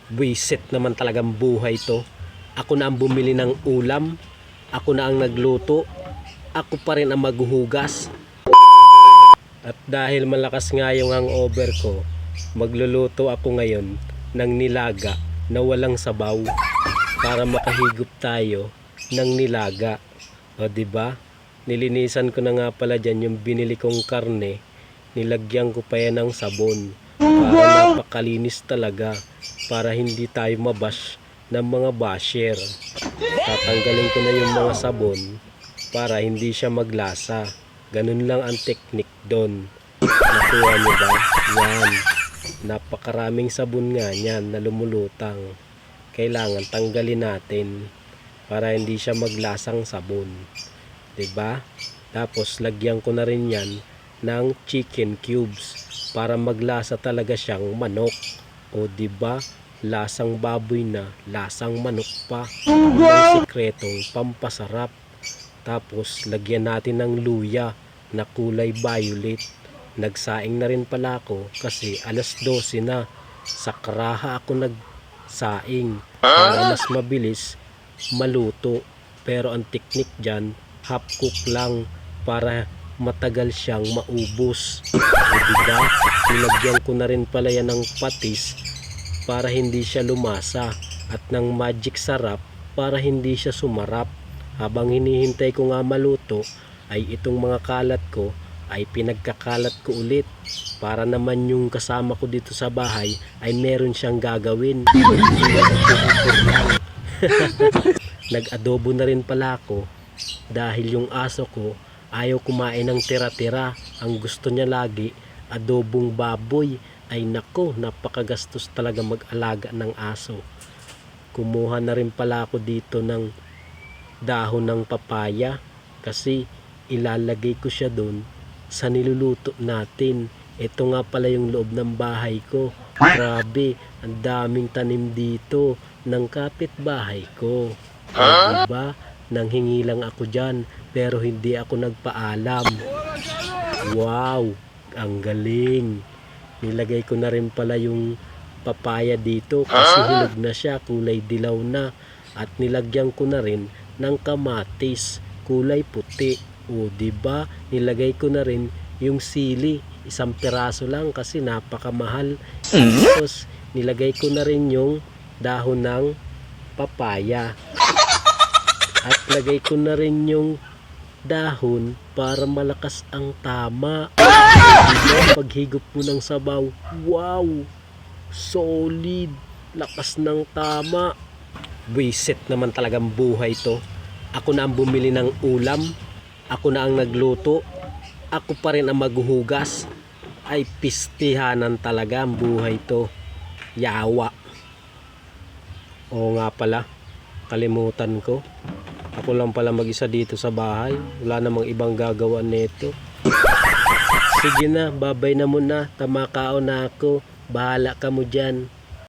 Buisit naman talagang buhay to. Ako na ang bumili ng ulam, ako na ang nagluto, ako pa rin ang maghuhugas. At dahil malakas nga yung hangover ko, magluluto ako ngayon ng nilaga na walang sabaw para makahigop tayo ng nilaga. O diba? Nilinisan ko na nga pala dyan yung binili kong karne, nilagyan ko pa yan ng sabon para napakalinis talaga, para hindi tayo mabash ng mga basher. Tatanggalin ko na yung mga sabon para hindi siya maglasa. Ganun lang ang teknik doon. Nakuha nyo ba? Yan. Napakaraming sabon nga yan na lumulutang. Kailangan tanggalin natin para hindi siya maglasang sabon. 'Di ba? Tapos lagyan ko na rin yan ng chicken cubes para maglasa talaga siyang manok. O 'di ba? Lasang baboy na, lasang manok pa. Ang sikretong pampasarap. Tapos lagyan natin ng luya na kulay violet. Nagsaing na rin pala ako kasi alas 12 na. Sa karaha ako nagsaing para mas mabilis maluto. Pero ang teknik dyan, half cook lang para matagal siyang maubos. O diba? Nilagyan ko na rin pala yan ng patis para hindi siya lumasa at ng magic sarap para hindi siya sumarap. Habang hinihintay ko nga maluto ay itong mga kalat ko ay pinagkakalat ko ulit para naman yung kasama ko dito sa bahay ay meron siyang gagawin. Nag-adobo na rin pala ako dahil yung aso ko ayaw kumain ng tira-tira. Ang gusto niya lagi adobong baboy. Ay nako, napakagastos talaga mag-alaga ng aso. Kumuha na rin pala ako dito ng dahon ng papaya kasi ilalagay ko siya doon sa niluluto natin. Ito nga pala yung loob ng bahay ko. Grabe, ang daming tanim dito ng kapitbahay ko. O diba? Nanghingi lang ako dyan pero hindi ako nagpaalam. Wow, ang galing. Nilagay ko na rin pala yung papaya dito kasi hinog na siya, kulay dilaw na. At nilagyan ko na rin ng kamatis, kulay puti. O diba? Nilagay ko na rin yung sili, isang piraso lang kasi napakamahal. Tapos nilagay ko na rin yung dahon ng papaya. At lagay ko na rin yung dahon para malakas ang tama. Diba? Paghigop mo ng sabaw, wow, solid, lakas ng tama. Buisit naman talagang buhay to. Ako na ang bumili ng ulam, ako na ang nagluto, ako pa rin ang maghuhugas. Ay pistihanan talaga ang buhay to. Yawa. Oo nga pala, kalimutan ko. Ako lang pala mag-isa dito sa bahay. Wala namang ibang gagawa nito. Sige na, babay na muna. Tamakao na ako. Bahala ka mo dyan.